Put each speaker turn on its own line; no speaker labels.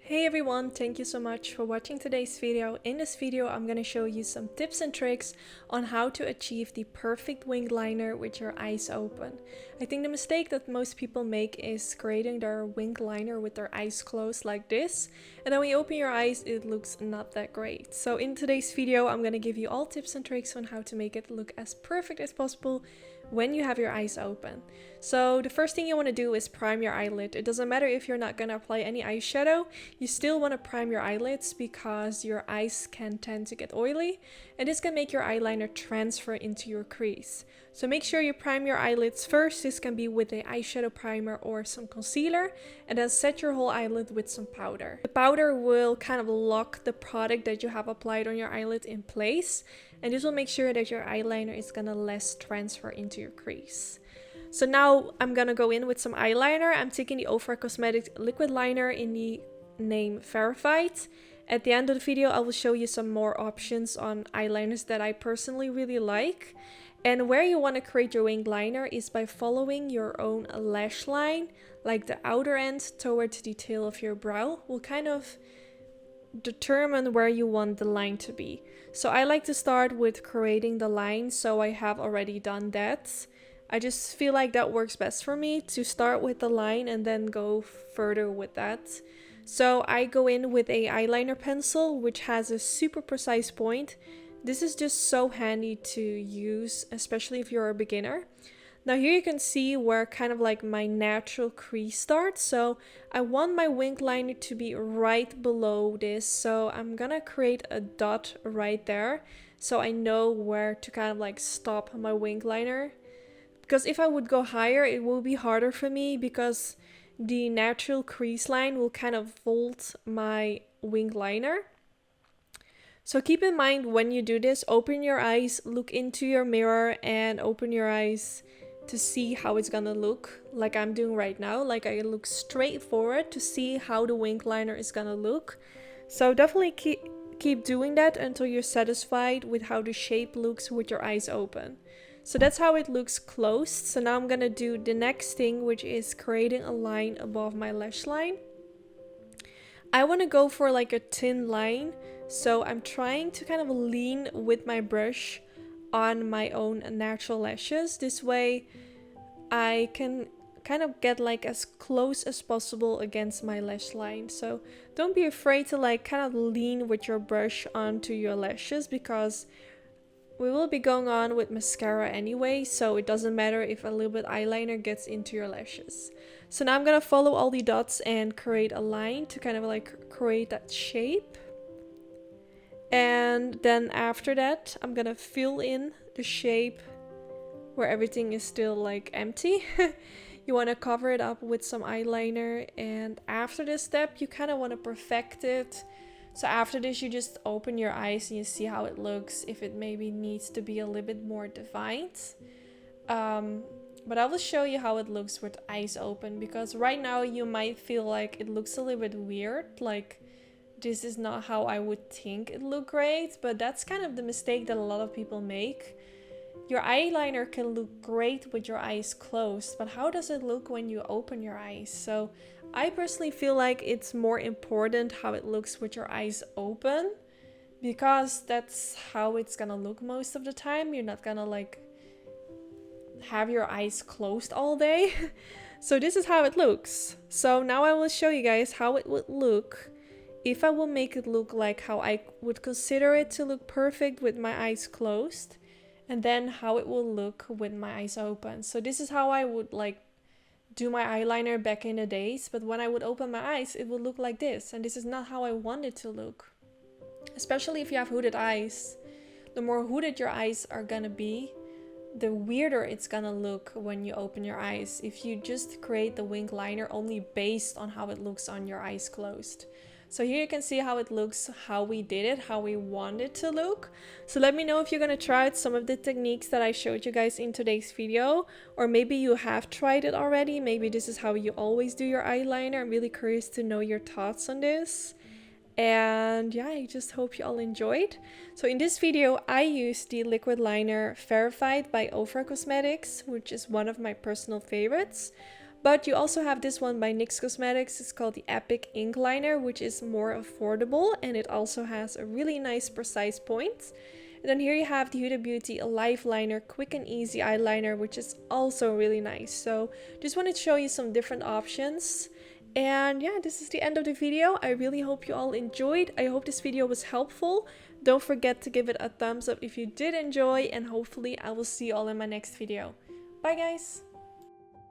Hey everyone, thank you so much for watching today's video. In this video, I'm going to show you some tips and tricks on how to achieve the perfect winged liner with your eyes open. I think the mistake that most people make is creating their winged liner with their eyes closed like this. And then when you open your eyes, it looks not that great. So in today's video, I'm going to give you all tips and tricks on how to make it look as perfect as possible when you have your eyes open. So the first thing you want to do is prime your eyelid. It doesn't matter if you're not going to apply any eyeshadow, you still want to prime your eyelids because your eyes can tend to get oily and this can make your eyeliner transfer into your crease. So make sure you prime your eyelids first. This can be with an eyeshadow primer or some concealer, and then set your whole eyelid with some powder. The powder will kind of lock the product that you have applied on your eyelid in place, and this will make sure that your eyeliner is gonna less transfer into your crease. So now I'm gonna go in with some eyeliner. I'm taking the Ofra Cosmetics liquid liner in the name Verified. At the end of the video, I will show you some more options on eyeliners that I personally really like. And where you want to create your winged liner is by following your own lash line, like the outer end towards the tail of your brow will kind of determine where you want the line to be. So I like to start with creating the line, so I have already done that. I just feel like that works best for me, to start with the line and then go further with that. So I go in with a eyeliner pencil which has a super precise point. This is just so handy to use, especially if you're a beginner. Now here you can see where kind of like my natural crease starts. So I want my winged liner to be right below this. So I'm gonna create a dot right there, so I know where to kind of like stop my winged liner. Because if I would go higher, it will be harder for me because the natural crease line will kind of fold my winged liner. So keep in mind when you do this, open your eyes, look into your mirror and open your eyes to see how it's gonna look, like I'm doing right now. Like I look straight forward to see how the winged liner is gonna look. So definitely keep doing that until you're satisfied with how the shape looks with your eyes open. So that's how it looks closed. So now I'm gonna do the next thing, which is creating a line above my lash line. I want to go for like a thin line, so I'm trying to kind of lean with my brush on my own natural lashes. This way I can kind of get like as close as possible against my lash line. So don't be afraid to like kind of lean with your brush onto your lashes, because we will be going on with mascara anyway, so it doesn't matter if a little bit eyeliner gets into your lashes. So now I'm gonna follow all the dots and create a line to kind of like create that shape. And then after that, I'm gonna fill in the shape where everything is still like empty. You want to cover it up with some eyeliner, and after this step, you kind of want to perfect it. So after this, you just open your eyes and you see how it looks, if it maybe needs to be a little bit more defined. But I will show you how it looks with eyes open, because right now you might feel like it looks a little bit weird, like this is not how I would think it look great, but that's kind of the mistake that a lot of people make. Your eyeliner can look great with your eyes closed, but how does it look when you open your eyes? So I personally feel like it's more important how it looks with your eyes open, because that's how it's gonna look most of the time. You're not gonna like have your eyes closed all day. So this is how it looks. So now I will show you guys how it would look if I will make it look like how I would consider it to look perfect with my eyes closed, and then how it will look with my eyes open. So this is how I would like do my eyeliner back in the days, but when I would open my eyes, it would look like this, and this is not how I want it to look. Especially if you have hooded eyes. The more hooded your eyes are gonna be, the weirder it's gonna look when you open your eyes, if you just create the winged liner only based on how it looks on your eyes closed. So here you can see how it looks, how we did it, how we want it to look. So let me know if you're gonna try out some of the techniques that I showed you guys in today's video, or maybe you have tried it already. Maybe this is how you always do your eyeliner. I'm really curious to know your thoughts on this. And yeah, I just hope you all enjoyed. So in this video, I used the liquid liner Verified by Ofra Cosmetics, which is one of my personal favorites. But you also have this one by NYX Cosmetics. It's called the Epic Ink Liner, which is more affordable, and it also has a really nice precise point. And then here you have the Huda Beauty Alive Liner Quick and Easy Eyeliner, which is also really nice. So just wanted to show you some different options. And yeah, this is the end of the video. I really hope you all enjoyed. I hope this video was helpful. Don't forget to give it a thumbs up if you did enjoy, and hopefully I will see you all in my next video. Bye guys!